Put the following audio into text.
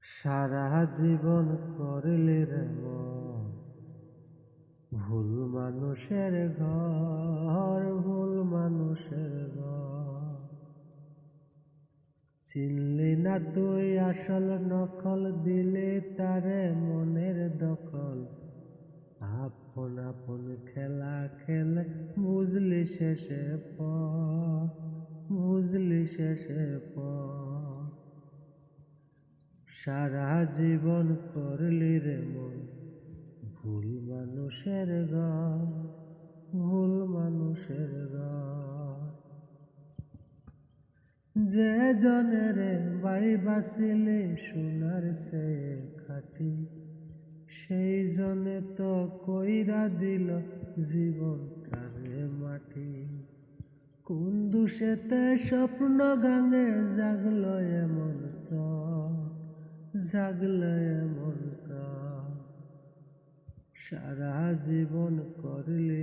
সারা জীবন করলে রে মন ভুল মানুষের ঘর, ভুল মানুষের ঘর। চিনলি না তুই আসল নকল, দিলে তারে মনের দখল। আপন আপন খেলা খেলে বুঝলি শেষে পর, বুঝলি শেষে পর। সারা জীবন করলি রে মন ভুল মানুষের ঘর, ভুল মানুষের ঘর। যে জনের বাই বাসিলে সোনার সে খাটি, সেই জনে তো কইরা দিল জীবন কারে মাটি। কোন দুষেতে স্বপ্ন গাঙে জাগলো এমন সব, জাগলো এমন সব। সারা জীবন করলি